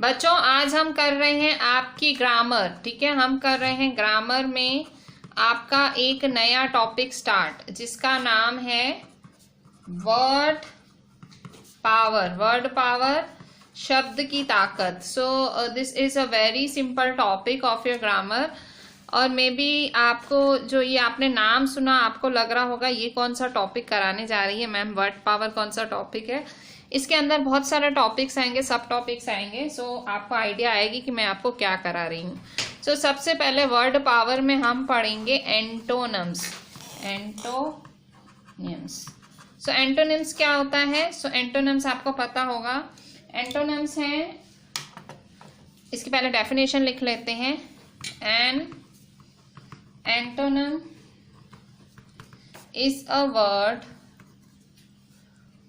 बच्चों आज हम कर रहे हैं आपकी ग्रामर। ठीक है, हम कर रहे हैं ग्रामर में आपका एक नया टॉपिक स्टार्ट, जिसका नाम है वर्ड पावर। वर्ड पावर, शब्द की ताकत। So this is a very simple topic of your grammar. और मे बी आपको जो ये आपने नाम सुना, आपको लग रहा होगा ये कौन सा टॉपिक कराने जा रही है मैम, वर्ड पावर कौन सा टॉपिक है। इसके अंदर बहुत सारे टॉपिक्स आएंगे, सब टॉपिक्स आएंगे। सो आपको आइडिया आएगी कि मैं आपको क्या करा रही हूँ। सो सबसे पहले वर्ड पावर में हम पढ़ेंगे एंटोनम्स। एंटोनिम्स। सो एंटोनिम्स क्या होता है? सो एंटोनिम्स आपको पता होगा। एंटोनिम्स हैं, इसकी पहले डेफिनेशन लिख लेते हैं। An antonym is a word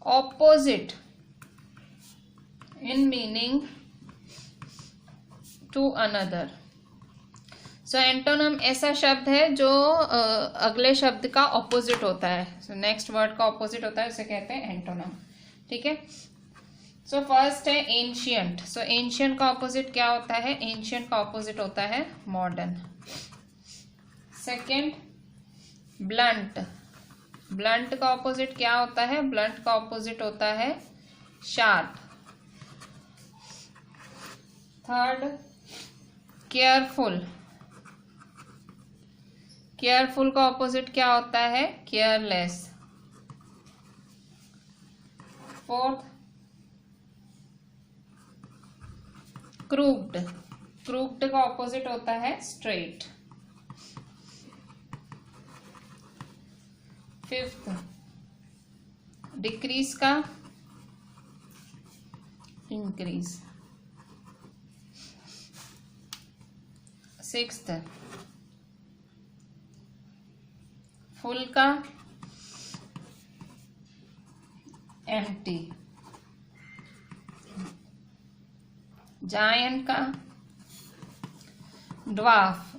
opposite in meaning to another. So antonym ऐसा शब्द है जो अगले शब्द का ऑपोजिट होता है। सो नेक्स्ट वर्ड का ऑपोजिट होता है, उसे कहते हैं एंटोनम। ठीक है। सो फर्स्ट है एंशियंट। सो एंशियंट का ऑपोजिट क्या होता है? एंशियंट का ऑपोजिट होता है मॉडर्न। Second blunt. ब्लंट का ऑपोजिट क्या होता है? ब्लंट का ऑपोजिट होता है शार्प। Third careful. केयरफुल का ऑपोजिट क्या होता है? केयरलेस। Fourth crooked. क्रूक्ड का ऑपोजिट होता है स्ट्रेट। फिफ्थ डिक्रीज का इंक्रीज। सिक्स्थ फुल का एम्प्टी। जायंट का ड्वार्फ।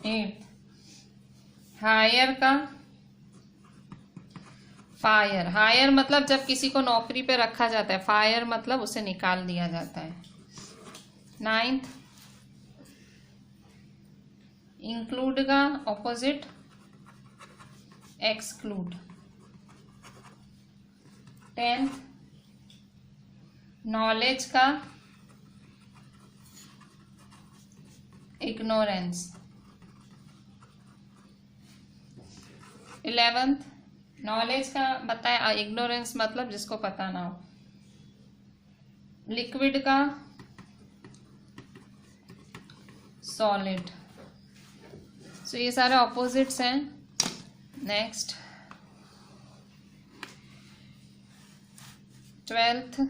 एट्थ हायर का फायर। हायर मतलब जब किसी को नौकरी पे रखा जाता है, फायर मतलब उसे निकाल दिया जाता है। नाइन्थ इंक्लूड का ऑपोजिट एक्सक्लूड। टेंथ नॉलेज का इग्नोरेंस। 11th नॉलेज का बताया, इग्नोरेंस मतलब जिसको पता ना हो। लिक्विड का सॉलिड। सो ये सारे ऑपोजिट्स हैं। नेक्स्ट 12th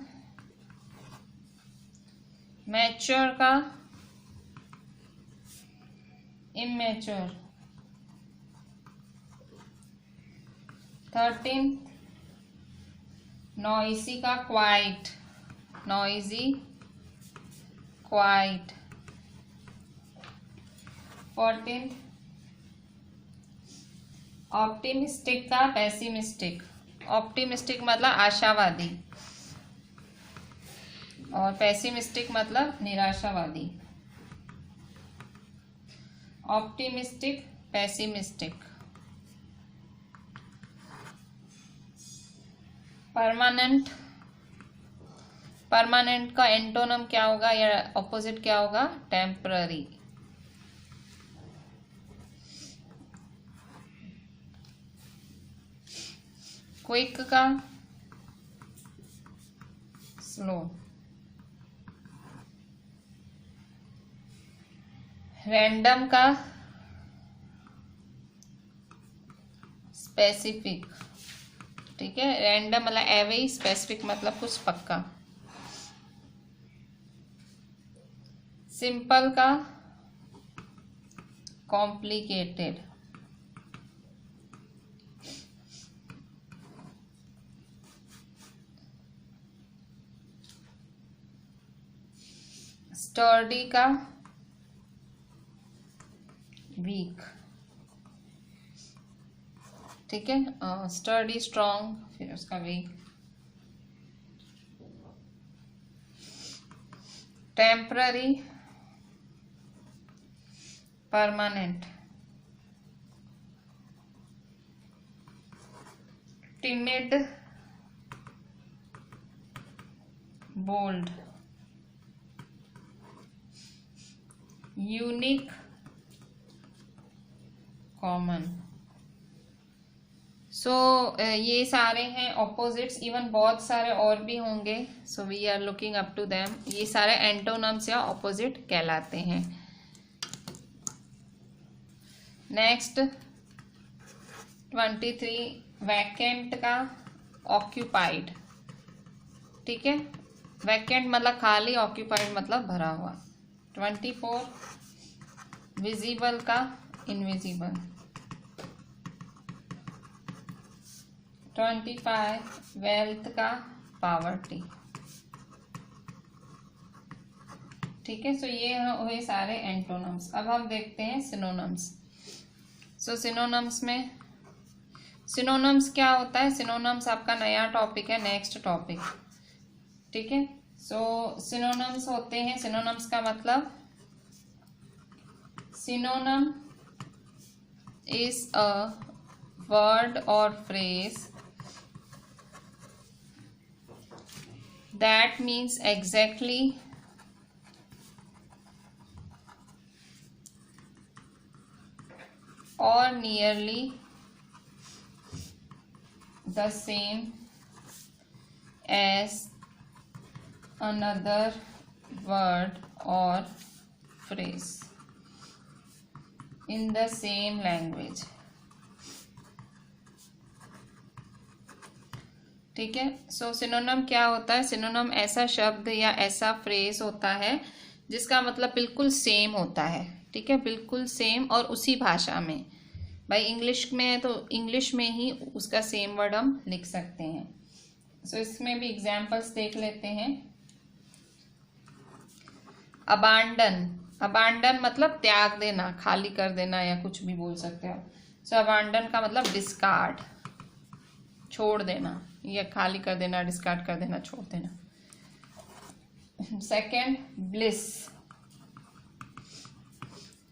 मैच्योर का इमेच्योर। 13th नॉइसी का quite. Noisy quite. 14th optimistic का पेसिमिस्टिक। ऑप्टिमिस्टिक मतलब आशावादी और पेसिमिस्टिक मतलब निराशावादी। Optimistic pessimistic. परमानेंट। परमानेंट का एंटोनम क्या होगा या ऑपोजिट क्या होगा? टेम्पररी। क्विक का स्लो। रैंडम का स्पेसिफिक। ठीक है, रैंडम मतलब एवे ही, स्पेसिफिक मतलब कुछ पक्का। सिंपल का कॉम्प्लिकेटेड। स्टर्डी का वीक। ठीक है, स्टर्डी स्ट्रॉन्ग, फिर उसका weak. Temporary, permanent, timid, bold, unique, common. So ये सारे हैं ऑपोजिट्स, इवन बहुत सारे और भी होंगे। So we are looking up to them. ये सारे एंटोनम्स या ऑपोजिट कहलाते हैं। नेक्स्ट 23 वैकेंट का ऑक्यूपाइड, ठीक है। वैकेंट मतलब खाली, ऑक्यूपाइड मतलब भरा हुआ। 24 विजिबल का इनविजिबल। 25 वेल्थ का पावर्टी, ठीक है। सो ये हुए सारे एंटोनम्स। अब हम देखते हैं सिनोनम्स। सो सिनोनम्स में, सिनोनम्स क्या होता है? सिनोनम्स आपका नया टॉपिक है, नेक्स्ट टॉपिक, ठीक है। सो सिनोनम्स होते हैं, सिनोनम्स का मतलब, सिनोनम इज अ वर्ड और phrase that means exactly or nearly the same as another word or phrase in the same language, ठीक है। सो सिनोनम क्या होता है? सिनोनम ऐसा शब्द या ऐसा फ्रेज होता है जिसका मतलब बिल्कुल सेम होता है, ठीक है, बिल्कुल सेम, और उसी भाषा में। भाई इंग्लिश में है तो इंग्लिश में ही उसका सेम वर्ड हम लिख सकते हैं। सो इसमें भी एग्जांपल्स देख लेते हैं। अबांडन, अबांडन मतलब त्याग देना, खाली कर देना, या कुछ भी बोल सकते हो। सो अबांडन का मतलब डिस्कार्ड, छोड़ देना, या खाली कर देना, डिस्कार्ड कर देना, छोड़ देना। सेकंड ब्लिस,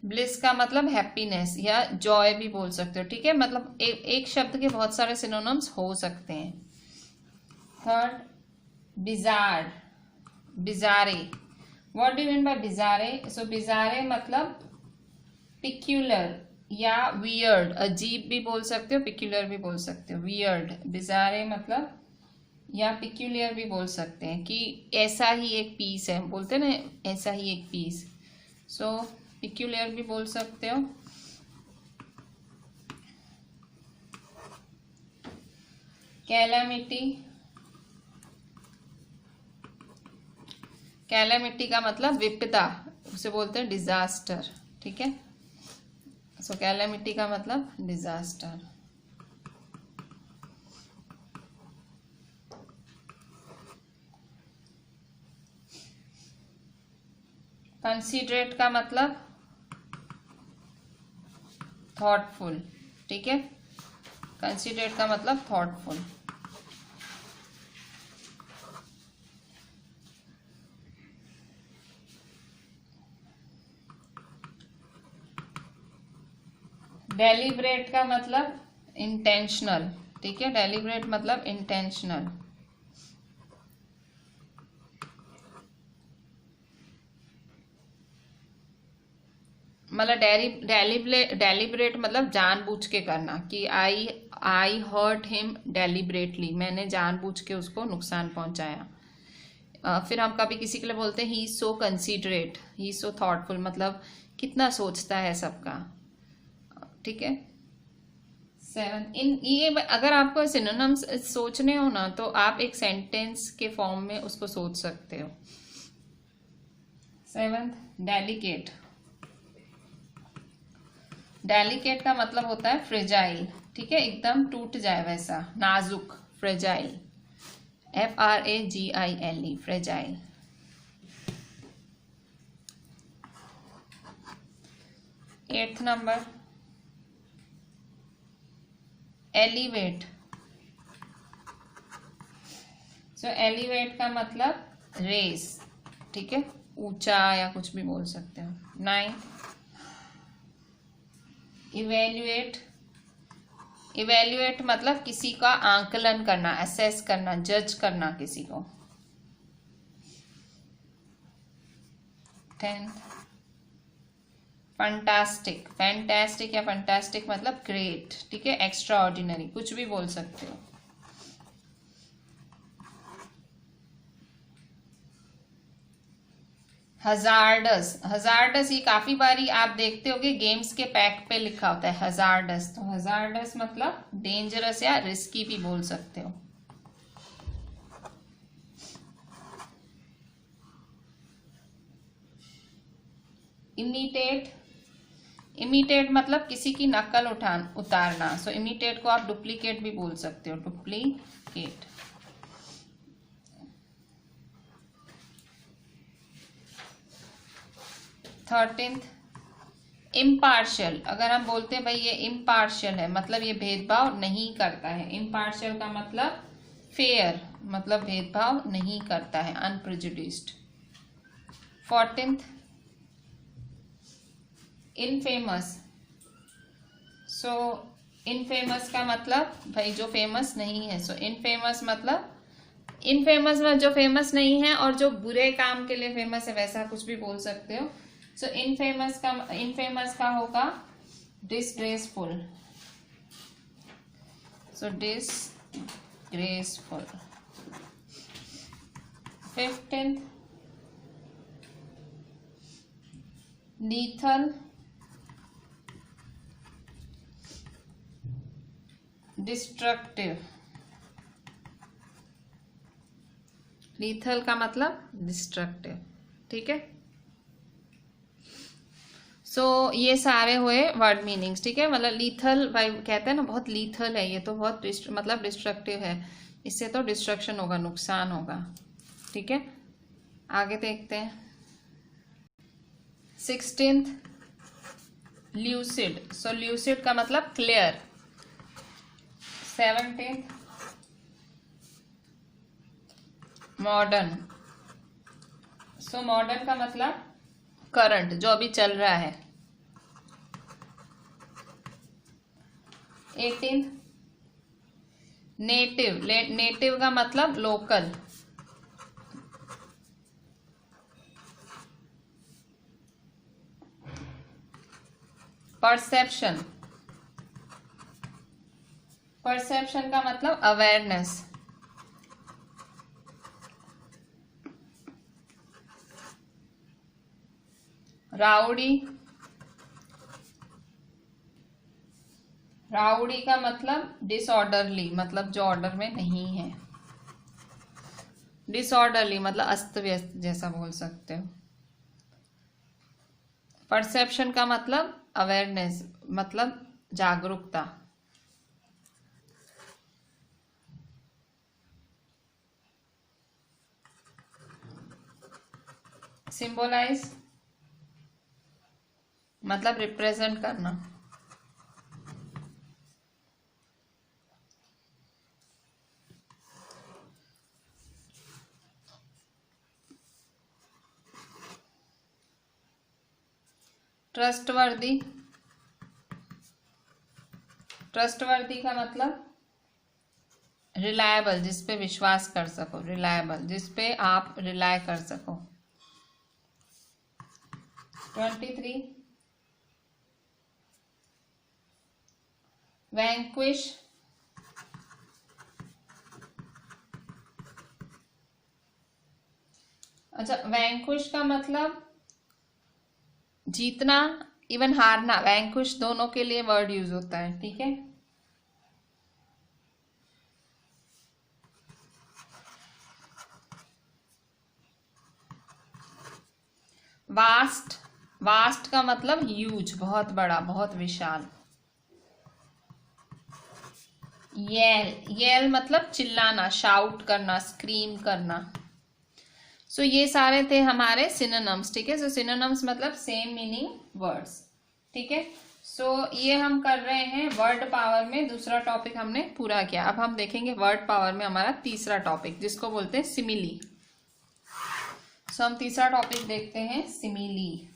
ब्लिस का मतलब हैप्पीनेस या जॉय भी बोल सकते हो, ठीक है। मतलब एक शब्द के बहुत सारे सिनोनिम्स हो सकते हैं। Third bizarre, बिजारे, what do you mean by बिजारे? सो बिजारे मतलब पिक्यूलर या वियर्ड, अजीब भी बोल सकते हो, पिक्यूलर भी बोल सकते हो। वियर्ड, बिजारे मतलब, या पिक्यूलियर भी बोल सकते हैं कि ऐसा ही एक पीस है, बोलते हैं ना, ऐसा ही एक पीस। सो पिक्यूलियर भी बोल सकते हो। कैलामिटी, कैलामिटी का मतलब विपदा, उसे बोलते हैं डिजास्टर, ठीक है। सो कैलामिटी का मतलब डिजास्टर। कंसीडरेट का मतलब थॉटफुल, ठीक है। कंसीडरेट का मतलब थॉटफुल। डेलिब्रेट का मतलब इंटेंशनल, ठीक है। डेलिब्रेट मतलब इंटेंशनल। मतलब डेलिब्रेट मतलब जानबूझ के करना, कि आई हर्ट हिम डेलिब्रेटली, मैंने जानबूझ के उसको नुकसान पहुंचाया। फिर हम कभी किसी के लिए बोलते हैं he is so considerate, he is so thoughtful, मतलब कितना सोचता है सबका, ठीक है। 7 इन ये अगर आपको सिनोनिम्स सोचने हो ना, तो आप एक सेंटेंस के फॉर्म में उसको सोच सकते हो। 7 डेलिकेट, डेलिकेट का मतलब होता है फ्रेजाइल, ठीक है, एकदम टूट जाए वैसा, नाजुक, fragile, FRAGILE, fragile. Eighth number elevate. So elevate का मतलब रेस, ठीक है, ऊंचा या कुछ भी बोल सकते हो। 9 इवेल्युएट, इवेल्युएट मतलब किसी का आंकलन करना, असेस करना, जज करना किसी को। 10 फैंटास्टिक, फैंटास्टिक या फैंटास्टिक मतलब ग्रेट, ठीक है, एक्स्ट्रा ऑर्डिनरी, कुछ भी बोल सकते हो। हजार्डस, हजार्डस ये काफी बारी आप देखते होगे गेम्स के पैक पे लिखा होता है हजार्डस, तो हजार्डस मतलब डेंजरस या रिस्की भी बोल सकते हो। इमिटेट, इमिटेट मतलब किसी की नकल उतारना, सो इमिटेट को आप डुप्लीकेट भी बोल सकते हो, डुप्लीकेट। थर्टीन्थ इम्पार्शियल, अगर हम बोलते हैं भाई ये इम्पार्शियल है मतलब ये भेदभाव नहीं करता है। इम्पार्शियल का मतलब फेयर, मतलब भेदभाव नहीं करता है, अनप्रेजुडिस्ड। 14th इनफेमस, सो इनफेमस का मतलब भाई जो फेमस नहीं है, सो इनफेमस मतलब इनफेमस में जो फेमस नहीं है और जो बुरे काम के लिए फेमस है, वैसा कुछ भी बोल सकते हो। सो इनफेमस का होगा disgraceful, so disgraceful. 15th lethal, destructive, lethal का मतलब डिस्ट्रक्टिव, ठीक है। सो ये सारे हुए वर्ड मीनिंग्स, ठीक है। मतलब लीथल भाई कहते हैं ना बहुत लीथल है ये, तो बहुत मतलब डिस्ट्रक्टिव है, इससे तो डिस्ट्रक्शन होगा, नुकसान होगा, ठीक है। आगे देखते हैं। 16th ल्यूसिड, सो ल्यूसिड का मतलब clear. 17th modern, so modern का मतलब करंट, जो अभी चल रहा है। 18th नेटिव, नेटिव का मतलब लोकल। परसेप्शन, परसेप्शन का मतलब अवेयरनेस। राउडी, राउडी का मतलब डिसऑर्डरली, मतलब जो ऑर्डर में नहीं है। डिसऑर्डरली मतलब अस्त व्यस्त जैसा बोल सकते हो। परसेप्शन का मतलब अवेयरनेस, मतलब जागरूकता। सिंबलाइज मतलब रिप्रेजेंट करना। ट्रस्टवर्दी, ट्रस्टवर्दी का मतलब रिलायबल, जिस पे विश्वास कर सको, रिलायबल जिस पे आप रिलाय कर सको। 23 वैंक्विश, अच्छा वैंक्विश का मतलब जीतना, इवन हारना, वैंक्विश दोनों के लिए वर्ड यूज होता है, ठीक है। वास्ट, वास्ट का मतलब ह्यूज, बहुत बड़ा, बहुत विशाल। येल, येल मतलब चिल्लाना, शाउट करना, स्क्रीम करना। सो ये सारे थे हमारे सिनोनिम्स, ठीक है। सो सिनोनिम्स मतलब सेम मीनिंग वर्ड्स, ठीक है। सो ये हम कर रहे हैं वर्ड पावर में, दूसरा टॉपिक हमने पूरा किया। अब हम देखेंगे वर्ड पावर में हमारा तीसरा टॉपिक, जिसको बोलते हैं सिमिली। सो हम तीसरा टॉपिक देखते हैं, सिमिली।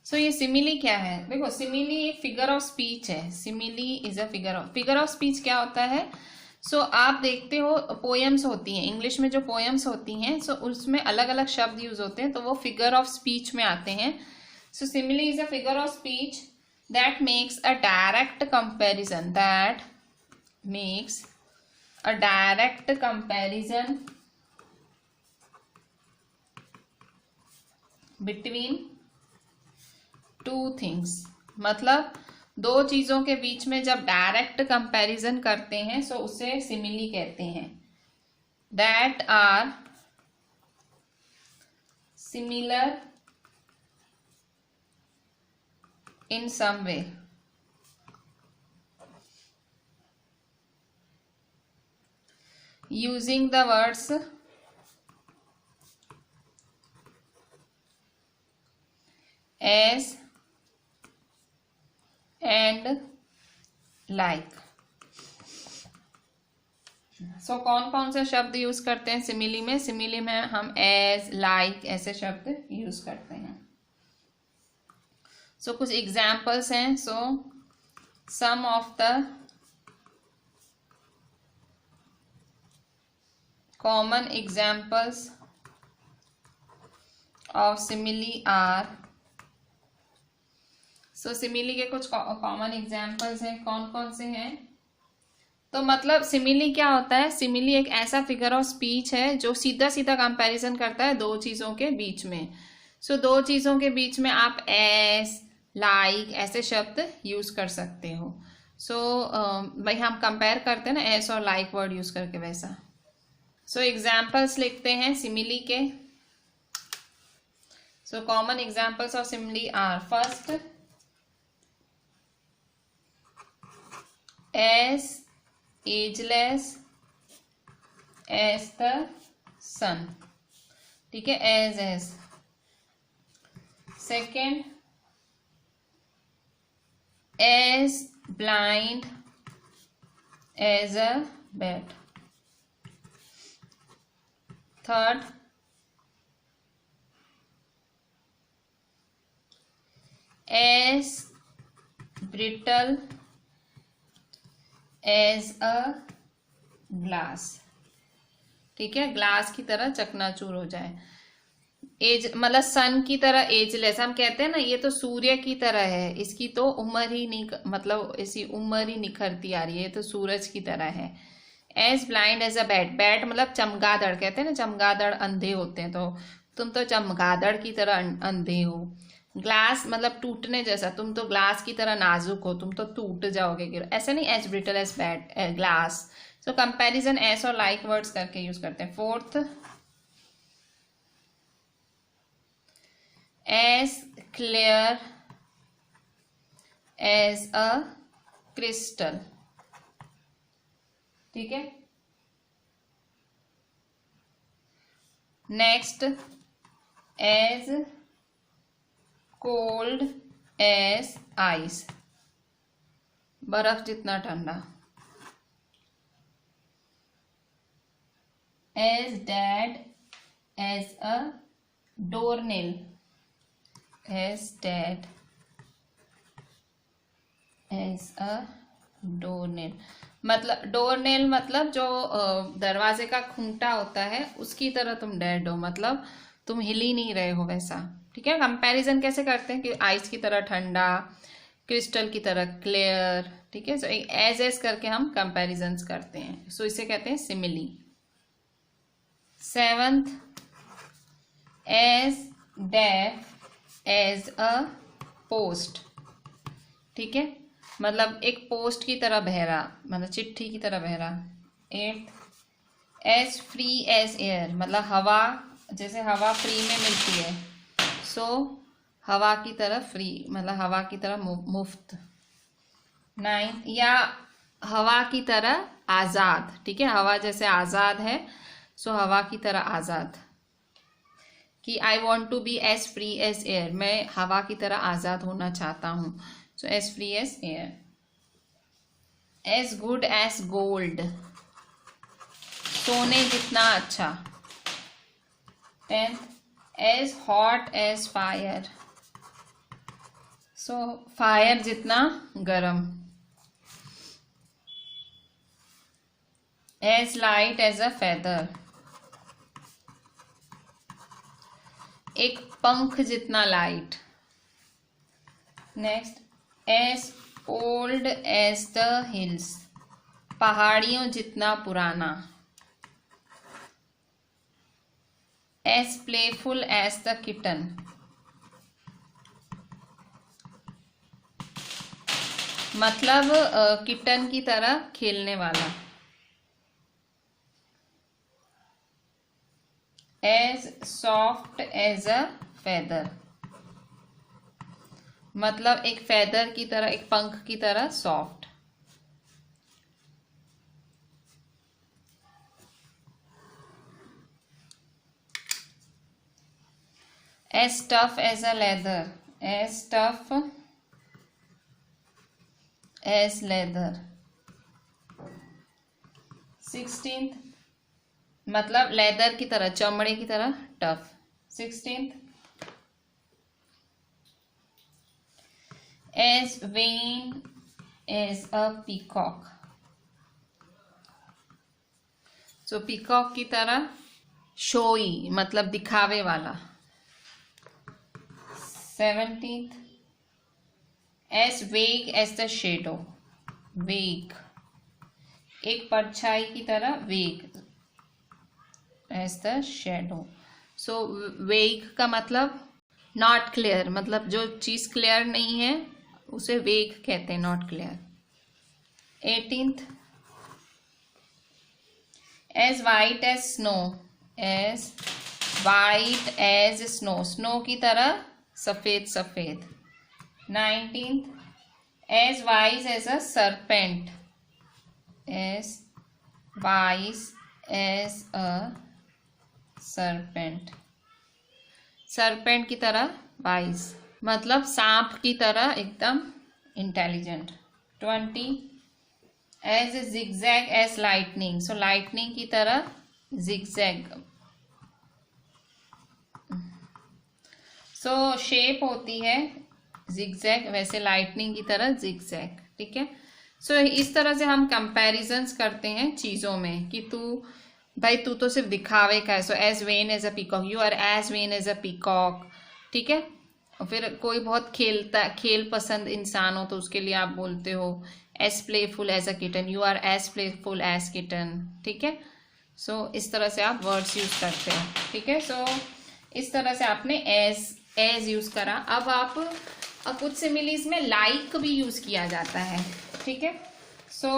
सो ये सिमिली क्या है? देखो, सिमिली एक फिगर ऑफ स्पीच है। Simile is a figure of speech क्या होता है? सो आप देखते हो पोएम्स होती हैं इंग्लिश में, जो पोएम्स होती हैं सो उसमें अलग अलग शब्द यूज होते हैं, तो वो फिगर ऑफ स्पीच में आते हैं। So simile is a figure of speech that makes a direct comparison, between two things. मतलब दो चीजों के बीच में जब डायरेक्ट कंपैरिजन करते हैं सो उसे सिमिली कहते हैं। That are similar in some way. Using the words as and like। So कौन कौन से शब्द यूज करते हैं सिमिली में? सिमिली में हम as, like ऐसे शब्द यूज करते हैं। सो कुछ एग्जाम्पल्स हैं। So some of the common examples of simile are. So simile के कुछ कॉमन एग्जाम्पल्स हैं। कौन कौन से हैं? तो मतलब सिमिली क्या होता है? सिमिली एक ऐसा फिगर ऑफ स्पीच है जो सीधा सीधा कंपैरिजन करता है दो चीजों के बीच में। सो दो चीजों के बीच में आप एस, लाइक ऐसे शब्द यूज कर सकते हो। सो भाई हम कंपेयर करते हैं ना एस और लाइक वर्ड यूज करके, वैसा। सो एग्जाम्पल्स लिखते हैं सिमिली के। So common examples of simile are, first as ageless as the sun, ठीक है, as second as blind as a bat, third as brittle as a glass, ठीक है, ग्लास की तरह चकनाचूर हो जाए। एज मतलब सन की तरह एजलेस, हम कहते हैं ना ये तो सूर्य की तरह है, इसकी तो उम्र ही नहीं, मतलब इसी उम्र ही निखरती आ रही है, ये तो सूरज की तरह है। As blind as a bat, bat मतलब चमगादड़, कहते हैं ना चमगादड़ अंधे होते हैं, तो तुम तो चमगादड़ की तरह अंधे हो। ग्लास मतलब टूटने जैसा, तुम तो ग्लास की तरह नाजुक हो, तुम तो टूट जाओगे, ऐसे नहीं, as brittle as bat glass. So comparison as और लाइक वर्ड्स करके यूज करते हैं। Fourth as clear as a crystal, ठीक है। Next as cold as ice, बर्फ जितना ठंडा। As dead as a doornail, as dead as a doornail, मतलब डोरनेल मतलब जो दरवाजे का खूंटा होता है उसकी तरह तुम डेड हो, मतलब तुम हिल ही नहीं रहे हो वैसा, ठीक है। कंपैरिजन कैसे करते हैं कि आइस की तरह ठंडा, क्रिस्टल की तरह क्लियर, ठीक है। सो एज एज करके हम कंपैरिजन्स करते हैं, सो इसे कहते हैं simile. Seventh as deaf as a post, ठीक है, मतलब एक पोस्ट की तरह बहरा, मतलब चिट्ठी की तरह बहरा। Eighth as free as air, मतलब हवा, जैसे हवा फ्री में मिलती है, सो हवा की तरह फ्री, मतलब हवा की तरह मुफ्त। नाइन्थ या हवा की तरह आज़ाद, ठीक है, हवा जैसे आज़ाद है, सो हवा की तरह आज़ाद, कि I want to be as free as air, मैं हवा की तरह आज़ाद होना चाहता हूँ, so as free as air. As good as gold, सोने जितना अच्छा। 10th, as hot as fire, so fire जितना गरम। As light as a feather, एक पंख जितना light. Next, as old as the hills, पहाड़ियों जितना पुराना। As playful as the kitten, मतलब किटन की तरह खेलने वाला। As soft as a feather, मतलब एक फेदर की तरह, एक पंख की तरह soft. As tough as a leather, as tough as leather. 16th, मतलब लेदर की तरह, चमड़े की तरह tough. 16th, as vain as a peacock, so peacock की तरह शोई, मतलब दिखावे वाला। 17th, एज वेग एज द शेडो, वेग, एक परछाई की तरह, वेग एज द शेडो। सो वेग का मतलब नॉट क्लियर, मतलब जो चीज क्लियर नहीं है उसे वेग कहते हैं, not clear. 18th, as white as snow, as white as snow, snow की तरह सफेद सफेद। 19th, as wise as a serpent, as wise as a serpent, serpent की तरह वाइज, मतलब सांप की तरह एकदम intelligent. 20, as zigzag as lightning, so lightning की तरह जिगजैग, सो शेप होती है जिगजैग, वैसे लाइटनिंग की तरह जिगजैग। ठीक है, सो इस तरह से हम कंपैरिजंस करते हैं चीजों में कि तू भाई तू तो सिर्फ दिखावे का है। So as vain as a peacock, you are as vain as a peacock. ठीक है, और फिर कोई बहुत खेल पसंद इंसान हो तो उसके लिए आप बोलते हो as playful as a kitten, you are as playful as kitten. ठीक है, सो इस तरह से आप वर्ड्स यूज करते हो। ठीक है, सो इस तरह से आपने एज यूज करा। अब आप कुछ सिमिलीज में लाइक भी यूज किया जाता है। ठीक है, so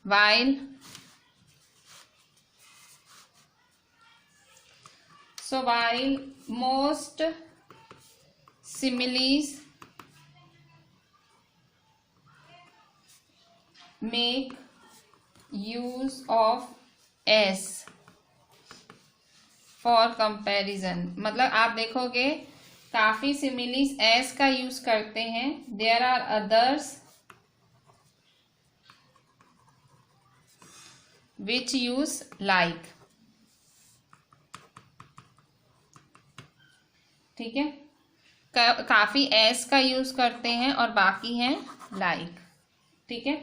while, so while most similes make use of s for comparison, मतलब आप देखोगे काफी सिमिलीज एस का यूज करते हैं। There are others which use like. ठीक है, काफी एस का यूज करते हैं और बाकी हैं लाइक। ठीक है,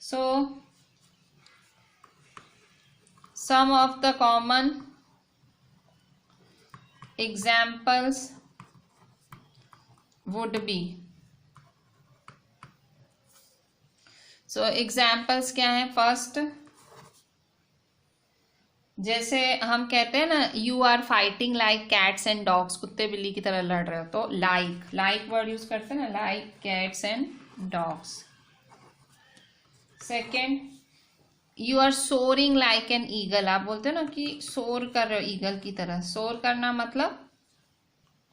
so some of the common examples would be, so examples क्या हैं? फर्स्ट, जैसे हम कहते हैं ना you are fighting like cats and dogs, कुत्ते बिल्ली की तरह लड़ रहे हो, तो लाइक वर्ड यूज करते हैं ना, like cats and dogs. Second, you are soaring like an eagle, आप बोलते हो ना कि सोर कर रहे हो ईगल की तरह। सोर करना मतलब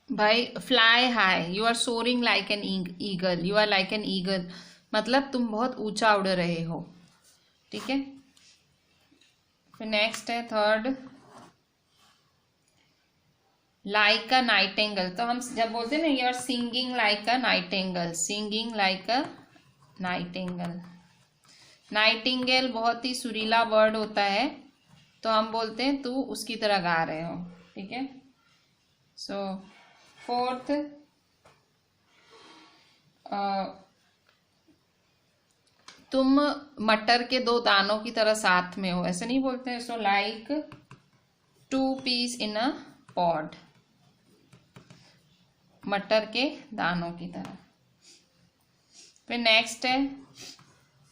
भाई fly high, you are soaring like an eagle, you are like an eagle, मतलब तुम बहुत ऊंचा उड़ रहे हो। ठीक है, फिर नेक्स्ट है थर्ड, लाइक अ नाइटेंगल, तो हम जब बोलते हैं ना you are singing like a nightingale, singing like a nightingale. Nightingale बहुत ही सुरीला वर्ड होता है, तो हम बोलते हैं तू उसकी तरह गा रहे हो, ठीक है। सो फोर्थ, तुम मटर के दो दानों की तरह साथ में हो, ऐसे नहीं बोलते हैं। So like two peas in a pod, मटर के दानों की तरह। फिर नेक्स्ट है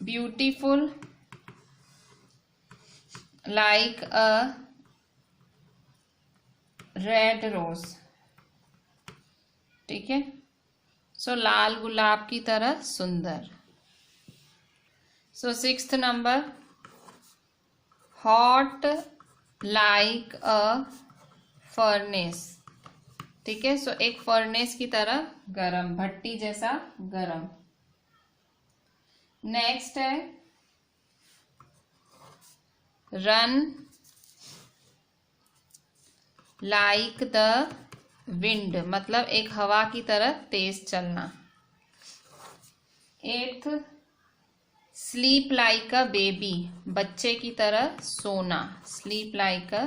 beautiful like a red rose, ठीक है। सो लाल गुलाब की तरह सुंदर। So sixth number, hot like a furnace, ठीक है। सो एक फर्नेस की तरह गरम, भट्टी जैसा गरम। नेक्स्ट है रन लाइक द विंड, मतलब एक हवा की तरह तेज चलना। Eighth, sleep like a baby, बच्चे की तरह सोना। स्लीप लाइक अ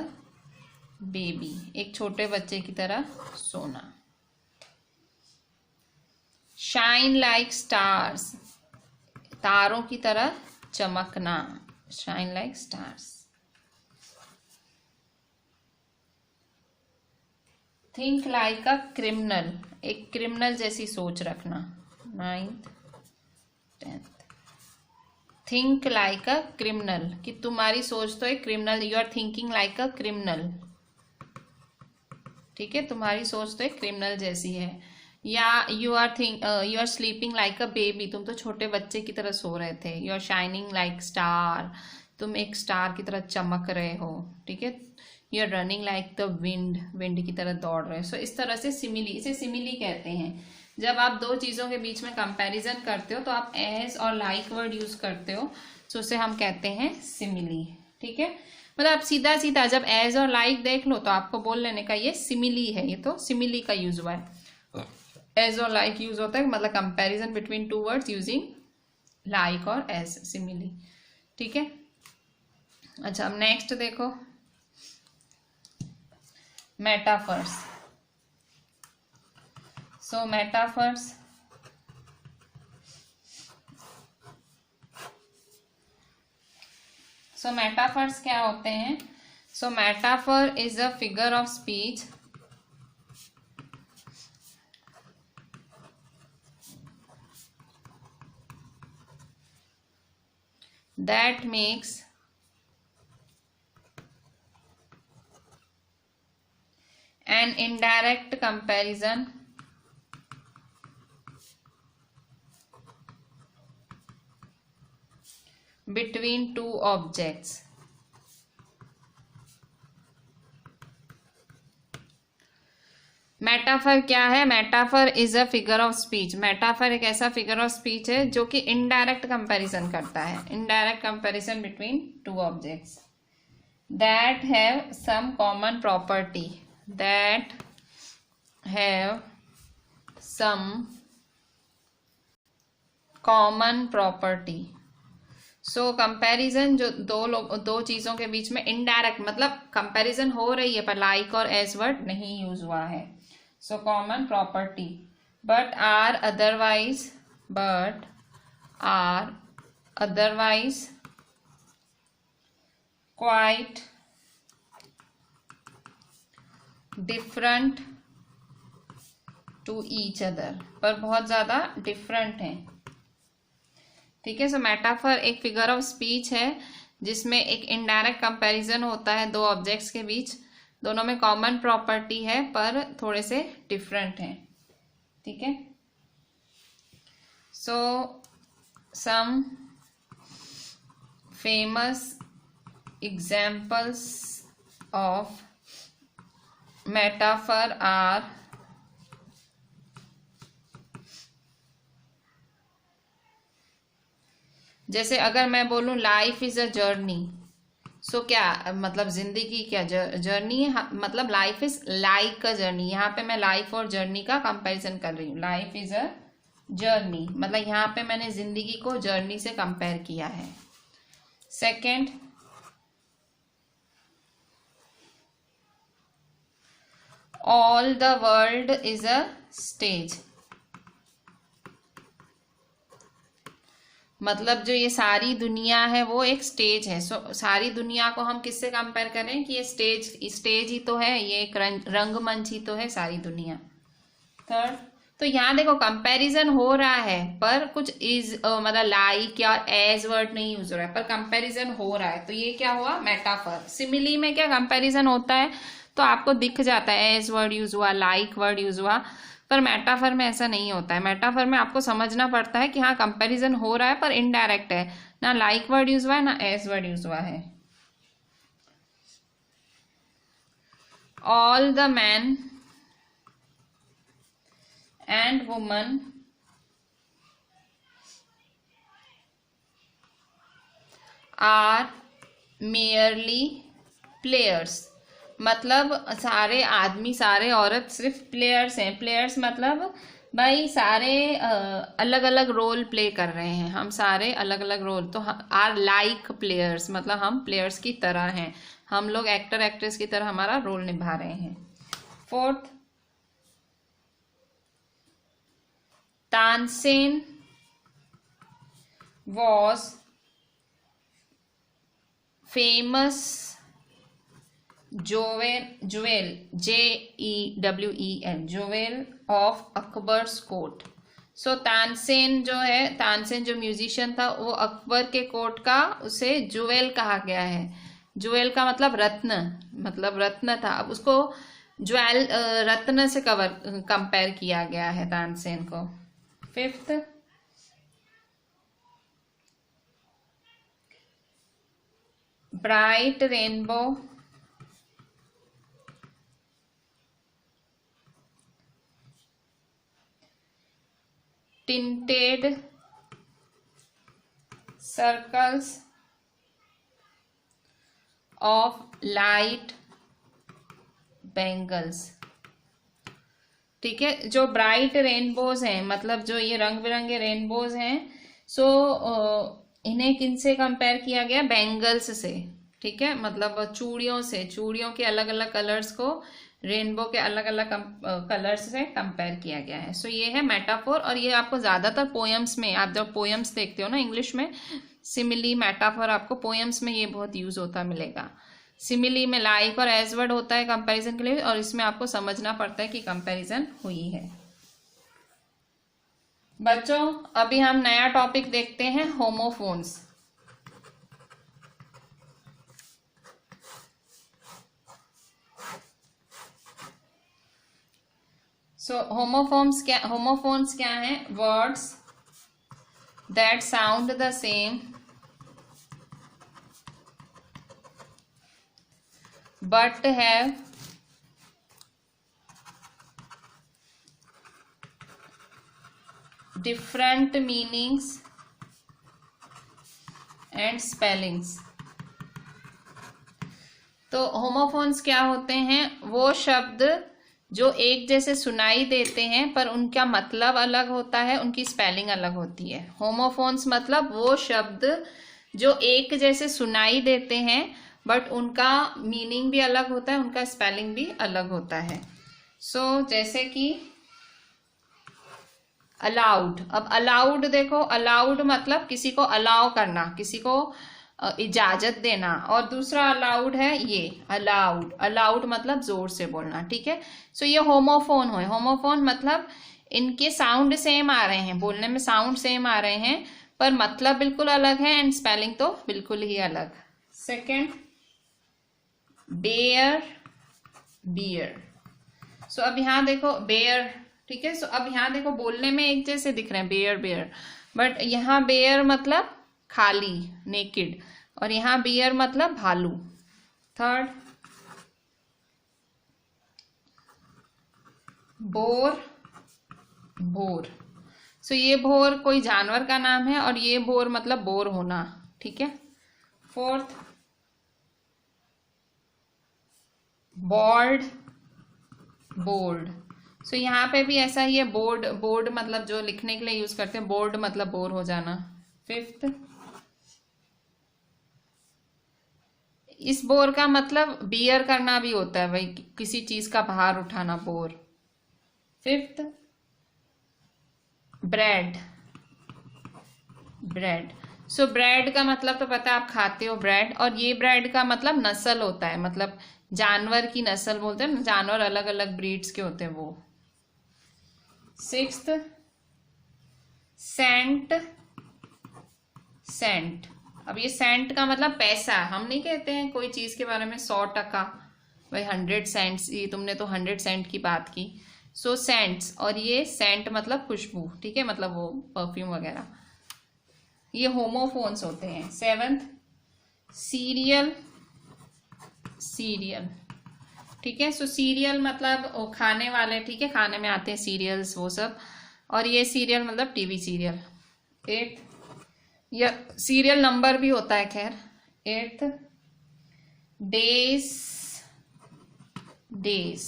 बेबी, एक छोटे बच्चे की तरह सोना। शाइन लाइक स्टार्स, तारों की तरह चमकना। Shine like stars. Think like a criminal, एक क्रिमिनल जैसी सोच रखना। 9th 10th, think like a criminal, कि तुम्हारी सोच तो एक criminal, you are thinking like a criminal, ठीक है। तुम्हारी सोच तो एक क्रिमिनल जैसी है। या you are sleeping like a baby, तुम तो छोटे बच्चे की तरह सो रहे थे। You are shining like star, तुम एक स्टार की तरह चमक रहे हो, ठीक है। You are running like the wind, wind की तरह दौड़ रहे हो। सो इस तरह से सिमिली, इसे सिमिली कहते हैं। जब आप दो चीज़ों के बीच में कंपैरिजन करते हो तो आप एज और लाइक वर्ड यूज करते हो, सो उसे हम कहते हैं सिमिली, ठीक है। मतलब सीधा सीधा जब एज और लाइक देख लो तो आपको बोल लेने का ये सिमिली है, ये तो सिमिली का यूज हुआ है। एज और लाइक यूज होता है, मतलब comparison between two words using like और एज, सिमिली, ठीक है। अच्छा, अब नेक्स्ट देखो metaphors. So metaphors, so metaphors क्या होते हैं? So metaphor is a figure of speech that makes an indirect comparison between two objects. Metaphor क्या है? Metaphor is a figure of speech. Metaphor एक ऐसा फिगर ऑफ स्पीच है जो कि इनडायरेक्ट कंपैरिजन करता है, indirect comparison between two objects that have some common property, that have some common property. So comparison जो दो चीजों के बीच में इनडायरेक्ट, मतलब कंपैरिजन हो रही है पर लाइक और एज वर्ड नहीं यूज हुआ है। So common property but are otherwise quite different to each other, पर बहुत ज्यादा डिफरेंट है, ठीक है। सो मेटाफर एक फिगर ऑफ स्पीच है जिसमें एक इनडायरेक्ट कंपैरिजन होता है दो ऑब्जेक्ट्स के बीच, दोनों में कॉमन प्रॉपर्टी है पर थोड़े से डिफरेंट हैं, ठीक है। So some famous examples of metaphor are जैसे अगर मैं बोलूं life is a journey, so क्या मतलब जिंदगी क्या जर्नी है, मतलब life is like a journey. यहाँ पे मैं लाइफ और जर्नी का कंपैरिजन कर रही हूँ। लाइफ इज अ जर्नी, मतलब यहाँ पे मैंने जिंदगी को जर्नी से कंपेयर किया है। Second, all the world is a stage, मतलब जो ये सारी दुनिया है वो एक स्टेज है। सारी दुनिया को हम किससे कंपेयर करें कि ये स्टेज ही तो है, ये एक रंगमंच ही तो है सारी दुनिया। थर्ड, तो यहाँ देखो कंपैरिजन हो रहा है पर कुछ इज मतलब लाइक या एज वर्ड नहीं यूज हो रहा है, पर कंपैरिजन हो रहा है, तो ये क्या हुआ, मेटाफर। सिमिली में क्या कंपैरिजन होता है तो आपको दिख जाता है, एज वर्ड यूज हुआ, लाइक वर्ड यूज हुआ, पर मेटाफर में ऐसा नहीं होता है। मेटाफर में आपको समझना पड़ता है कि हाँ कंपैरिजन हो रहा है पर इनडायरेक्ट है, ना लाइक वर्ड यूज हुआ है ना एज वर्ड यूज हुआ है। All the man and women are merely players, मतलब सारे आदमी सारे औरत सिर्फ प्लेयर्स हैं। प्लेयर्स मतलब भाई सारे अलग अलग रोल प्ले कर रहे हैं, हम सारे अलग अलग रोल, तो आर लाइक प्लेयर्स मतलब हम प्लेयर्स की तरह हैं, हम लोग एक्टर एक्ट्रेस की तरह हमारा रोल निभा रहे हैं। Fourth, Tansen was famous jewel jewel of Akbar's court। सो तानसेन जो है, तानसेन जो म्यूजिशियन था वो अकबर के कोर्ट का, उसे जुवेल कहा गया है। जुवेल का मतलब रत्न, मतलब रत्न था, अब उसको ज्वेल रत्न से कंपेयर किया गया है तानसेन को। Fifth, bright rainbow tinted circles of light bangles। ठीक है, जो ब्राइट रेनबोज हैं, मतलब जो ये रंग बिरंगे रेनबोज हैं, सो इन्हें किनसे कंपेयर किया गया, बैंगल्स से। ठीक है, मतलब चूड़ियों से, चूड़ियों के अलग अलग कलर्स को रेनबो के अलग अलग कलर्स से कंपेयर किया गया है। सो ये है मेटाफोर, और ये आपको ज्यादातर पोएम्स में, आप जब पोएम्स देखते हो ना इंग्लिश में, सिमिली मेटाफोर आपको पोएम्स में ये बहुत यूज होता मिलेगा। सिमिली में लाइक और एज वर्ड होता है कंपैरिजन के लिए, और इसमें आपको समझना पड़ता है कि कंपैरिजन हुई है। बच्चों अभी हम नया टॉपिक देखते हैं, होमोफोन्स। सो होमोफोन्स क्या हैं, words that sound the same but have different meanings and spellings। तो होमोफोन्स क्या होते हैं, वो शब्द जो एक जैसे सुनाई देते हैं पर उनका मतलब अलग होता है, उनकी स्पेलिंग अलग होती है। होमोफोन्स मतलब वो शब्द जो एक जैसे सुनाई देते हैं बट उनका मीनिंग भी अलग होता है, उनका स्पेलिंग भी अलग होता है। सो जैसे कि अलाउड, अब अलाउड देखो, अलाउड मतलब किसी को अलाउ करना, किसी को इजाजत देना, और दूसरा अलाउड है ये अलाउड, अलाउड मतलब जोर से बोलना। ठीक है, सो ये होमोफोन है। होमोफोन मतलब इनके साउंड सेम आ रहे हैं, बोलने में साउंड सेम आ रहे हैं पर मतलब बिल्कुल अलग है, एंड स्पेलिंग तो बिल्कुल ही अलग। Second, bear beer. सो अब यहाँ देखो बेयर, ठीक है, सो अब यहाँ देखो बोलने में एक जैसे दिख रहे हैं बेयर बेयर, बट यहाँ बेयर मतलब खाली नेकेड, और यहाँ बियर मतलब भालू। Third, bore bore. सो ये भोर कोई जानवर का नाम है और ये बोर मतलब बोर होना। ठीक है। Fourth, board board. सो यहाँ पे भी ऐसा ही है, बोर्ड, बोर्ड मतलब जो लिखने के लिए यूज करते हैं, बोर्ड मतलब बोर हो जाना। फिफ्थ, इस बोर का मतलब बियर करना भी होता है भाई, किसी चीज का भार उठाना, bore. Fifth, bread, bread. So bread का मतलब तो पता है, आप खाते हो ब्रेड, और ये ब्रेड का मतलब नस्ल होता है, मतलब जानवर की नस्ल बोलते हैं ना, जानवर अलग अलग ब्रीड्स के होते हैं वो। Sixth, scent, scent. अब ये सेंट का मतलब पैसा, हम नहीं कहते हैं कोई चीज के बारे में 100 टका, भाई 100 सेंट्स, ये तुमने तो 100 सेंट की बात की। सो सेंट्स, और ये सेंट मतलब खुशबू, ठीक है, मतलब वो परफ्यूम वगैरह, ये होमोफोन्स होते हैं। सेवंथ, सीरियल, सीरियल, ठीक है। सो सीरियल मतलब वो खाने वाले, ठीक है, खाने में आते हैं सीरियल्स वो सब, और ये सीरियल मतलब टीवी सीरियल। एट्थ, या सीरियल नंबर भी होता है खैर। एट्थ, डेज, डेज,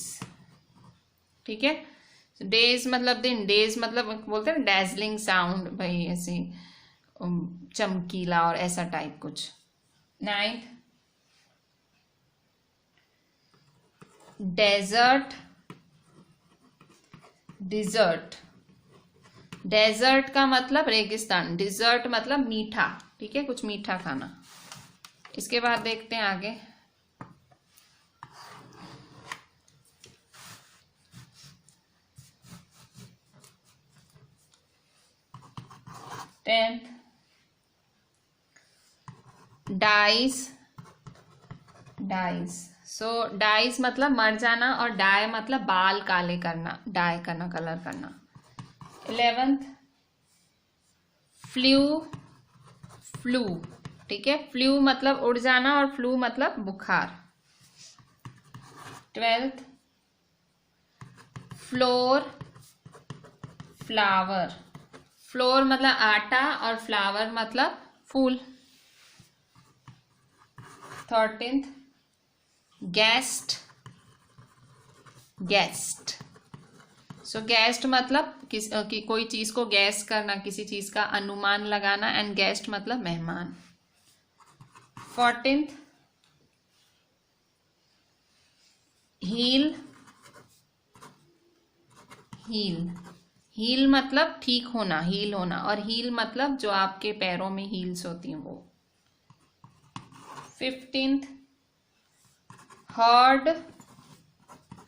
ठीक है। डेज मतलब दिन, डेज मतलब बोलते हैं ना डैजलिंग साउंड, भाई ऐसे चमकीला और ऐसा टाइप कुछ। Ninth, desert, dessert. डेजर्ट का मतलब रेगिस्तान, डिजर्ट मतलब मीठा, ठीक है, कुछ मीठा खाना। इसके बाद देखते हैं आगे। Tenth, dies, dies. So dies मतलब मर जाना, और डाई मतलब बाल काले करना, डाई करना, कलर करना। 11th, फ्लू, फ्लू, ठीक है, फ्लू मतलब उड़ जाना, और फ्लू मतलब बुखार। 12th, floor, flower. फ्लोर मतलब आटा, और फ्लावर मतलब फूल। 13th, guest, guest. सो गेस्ट मतलब कोई चीज को गैस करना, किसी चीज का अनुमान लगाना, एंड गेस्ट मतलब मेहमान। 14th, हील, हील, हील मतलब ठीक होना, हील होना, और हील मतलब जो आपके पैरों में हील्स होती हैं वो। 15th, हर्ड,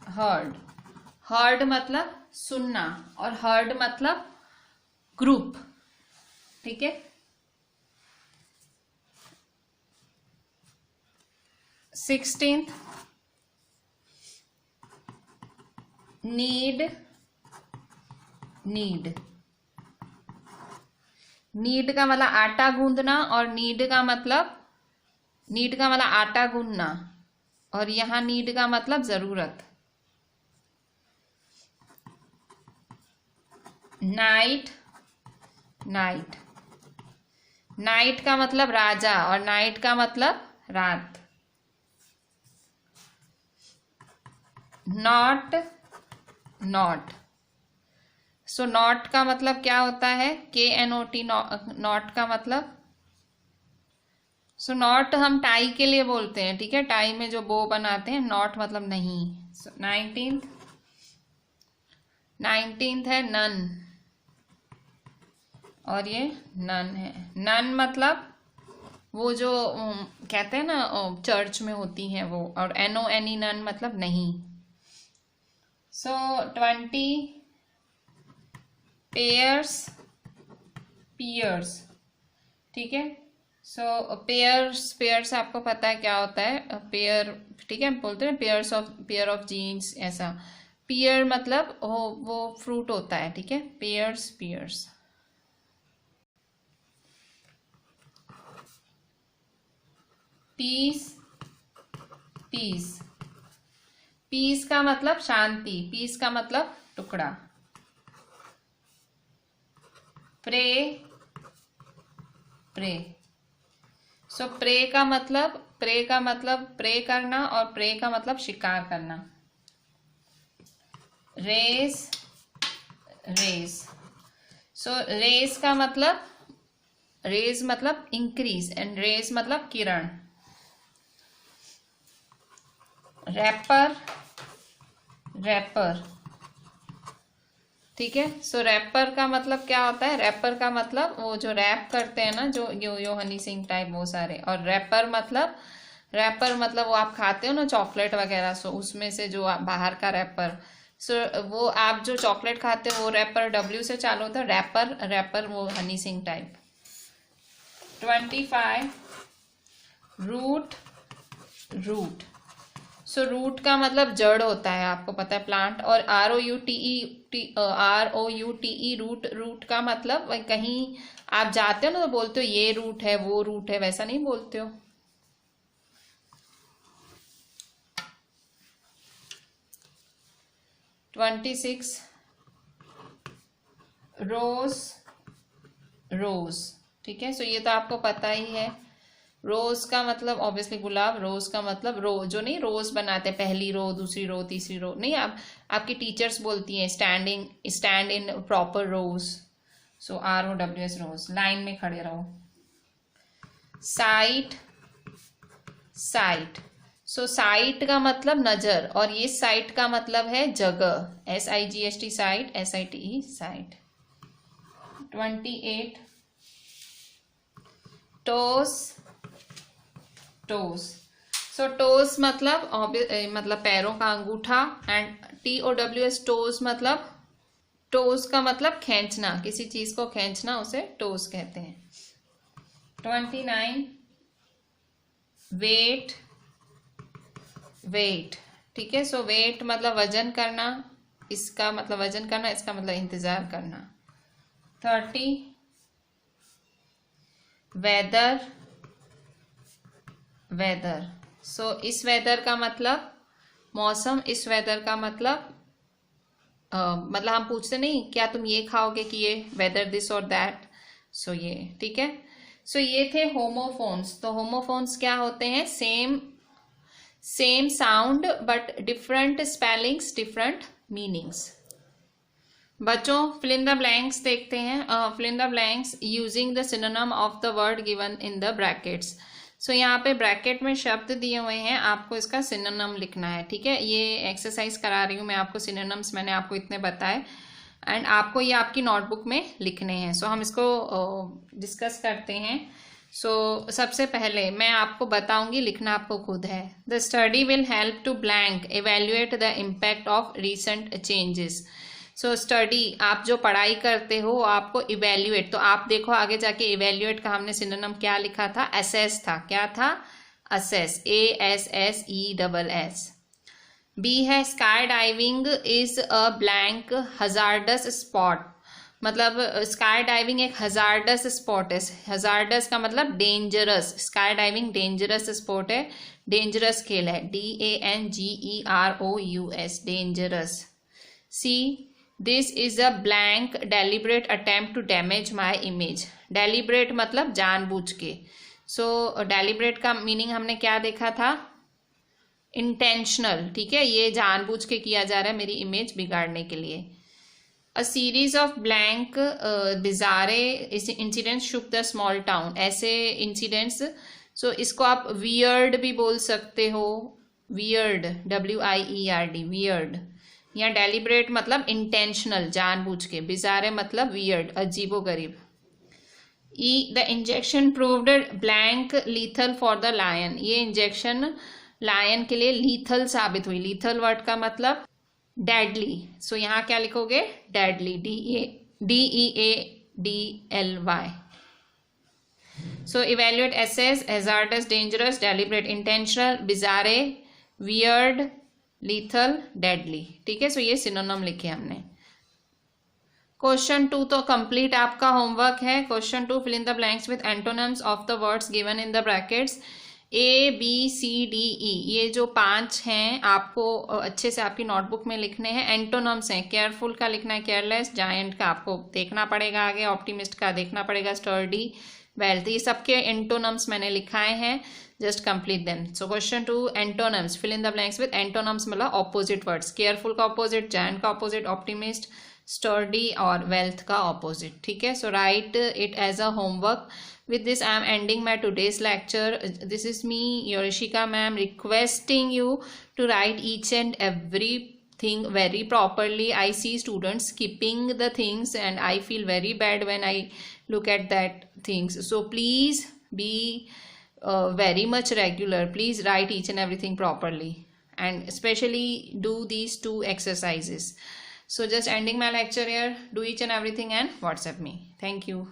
हर्ड, हर्ड मतलब सुनना, और हर्ड मतलब ग्रुप, ठीक है। 16th, नीड, नीड, नीड का मतलब आटा गूंदना, और नीड का मतलब, नीड का मतलब आटा गूंदना, और यहां नीड का मतलब जरूरत। नाइट, नाइट, नाइट का मतलब राजा, और नाइट का मतलब रात। Not, not. सो नॉट का मतलब क्या होता है, KNOT, नॉट का मतलब, सो नॉट हम टाई के लिए बोलते हैं, ठीक है, टाई में जो बो बनाते हैं, नॉट मतलब नहीं। 19th, 19th है नन, और ये नन है। नन मतलब वो जो कहते हैं ना चर्च में होती हैं वो, और NONE, नन मतलब नहीं। सो 20, पेयर्स, पियर्स, ठीक है। सो पेयर्स, पेयर्स आपको पता है क्या होता है, पेयर, ठीक है, बोलते हैं pairs of, pair of jeans, ऐसा। पियर मतलब वो फ्रूट होता है, ठीक है, pairs, pears. Piece, piece, peace का मतलब शांति, पीस का मतलब टुकड़ा। Pray, pray. सो प्रे का मतलब, प्रे का मतलब प्रे करना, और प्रे का मतलब शिकार करना। Race, race. सो रेस का मतलब, रेस मतलब इंक्रीज एंड रेस मतलब किरण। रैपर, रैपर, ठीक है। सो रैपर का मतलब क्या होता है? रैपर का मतलब वो जो रैप करते हैं ना, जो यो हनी सिंह टाइप वो सारे। और रैपर मतलब, रैपर मतलब वो आप खाते हो ना चॉकलेट वगैरह, सो उसमें से जो बाहर का रैपर। सो वो आप जो चॉकलेट खाते हो वो रैपर डब्ल्यू से चालू होता है। रैपर, रैपर वो Honey Singh type. 25 root, root. So root का मतलब जड़ होता है, आपको पता है, प्लांट। और ROUTE, रूट, रूट का मतलब कहीं आप जाते हो ना तो बोलते हो ये रूट है वो रूट है, वैसा नहीं बोलते हो। (26) रोज, रोज, ठीक है। सो ये तो आपको पता ही है। रोज का मतलब ऑब्वियसली गुलाब, रोज का मतलब रो, जो नहीं रोज बनाते पहली रो दूसरी रो तीसरी रो, नहीं, आप आपकी टीचर्स बोलती हैं standing, stand in proper rows. So ROWS, rows, line में खड़े रहो। Site, site. सो साइट का मतलब नजर, और ये साइट का मतलब है जगह। SIGHT, site, SITE, site. 28 toes, toes. So toes मतलब मतलब पैरों का अंगूठा। एंड TOWS, टोस मतलब, टोस का मतलब खींचना, किसी चीज को खींचना, उसे टोस कहते हैं। 29 वेट, वेट, ठीक है। सो वेट मतलब वजन करना, इसका मतलब वजन करना, इसका मतलब इंतजार करना। 30 वेदर, वेदर। सो इस वेदर का मतलब मौसम, इस वेदर का मतलब मतलब हम पूछते नहीं क्या तुम ये खाओगे कि ये, वेदर दिस और दैट। सो ये, ठीक है। सो ये थे होमोफोन्स। तो होमोफोन्स क्या होते हैं? Same, same sound but different spellings, different meanings. बच्चों फिल इन द ब्लैंक्स देखते हैं। Fill in the blanks using the synonym of the word given in the brackets. So यहाँ पे ब्रैकेट में शब्द दिए हुए हैं, आपको इसका सिनोनिम लिखना है, ठीक है। ये एक्सरसाइज करा रही हूँ मैं आपको, सिनोनिम्स मैंने आपको इतने बताए एंड आपको ये आपकी नोटबुक में लिखने हैं। सो हम इसको डिस्कस करते हैं। सो सबसे पहले मैं आपको बताऊंगी, लिखना आपको खुद है। The study will help to blank evaluate the impact of recent changes. So study, आप जो पढ़ाई करते हो आपको इवेल्युएट, तो आप देखो आगे जाके इवेल्युएट का हमने सिनोनिम क्या लिखा था? असेस था। क्या था? Assess, ASSESS। बी है sky diving is a blank hazardous spot. मतलब स्काई डाइविंग एक हजार्डस स्पॉट है। हजार्डस का मतलब dangerous, sky diving dangerous spot है, डेंजरस खेल है। DANGEROUS, dangerous. C this is a blank deliberate attempt to damage my image. Deliberate मतलब जानबूझ के। सो डेलिब्रेट का मीनिंग हमने क्या देखा था? इंटेंशनल, ठीक है, ये जानबूझ के किया जा रहा है मेरी इमेज बिगाड़ने के लिए। A series of blank bizarre incidents shook the small town. ऐसे इंसिडेंट्स, सो इसको आप वियर्ड भी बोल सकते हो, वियर्ड, WIERD, वियर्ड। या डेलिब्रेट मतलब इंटेंशनल, जानबूझ के। बिजारे मतलब वियर्ड, अजीबोगरीब। The injection proved blank lethal for the lion. ये इंजेक्शन लायन के लिए लीथल साबित हुई। लीथल वर्ड का मतलब डेडली। सो यहाँ क्या लिखोगे? Deadly, DEADLY। So evaluate, assess, hazardous, dangerous, deliberate, intentional, bizarre, weird, lethal, deadly, ठीक है। सो ये सिनोनिम लिखे हमने। क्वेश्चन 2 तो कंप्लीट आपका होमवर्क है। Question 2, fill in the blanks with antonyms of the words given in the brackets. ABCDE, ये जो 5 हैं आपको अच्छे से आपकी नोटबुक में लिखने हैं। एंटोनिम्स हैं, केयरफुल का लिखना है, केयरलेस, जायंट का आपको देखना पड़ेगा आगे, ऑप्टिमिस्ट का देखना पड़ेगा, स्टर्डी, wealth, ये सबके एंटोनम्स मैंने लिखाए हैं, just complete them. So question 2, antonyms, fill in the blanks with antonyms, मतलब ऑपोजिट वर्ड्स. केयरफुल का ऑपोजिट, जायंट का ऑपोजिट ऑप्टिमिस्ट, स्टर्डी और वेल्थ का ऑपोजिट. ठीक है, so write it as a homework. With this, I am ending my today's lecture. This is me, Yorishika ma'am, requesting you to write each and everything very properly. I see students skipping the things and I feel very bad when I look at that things. So please be very much regular. Please write each and everything properly and especially do these 2 exercises. So just ending my lecture here. Do each and everything and WhatsApp me. Thank you.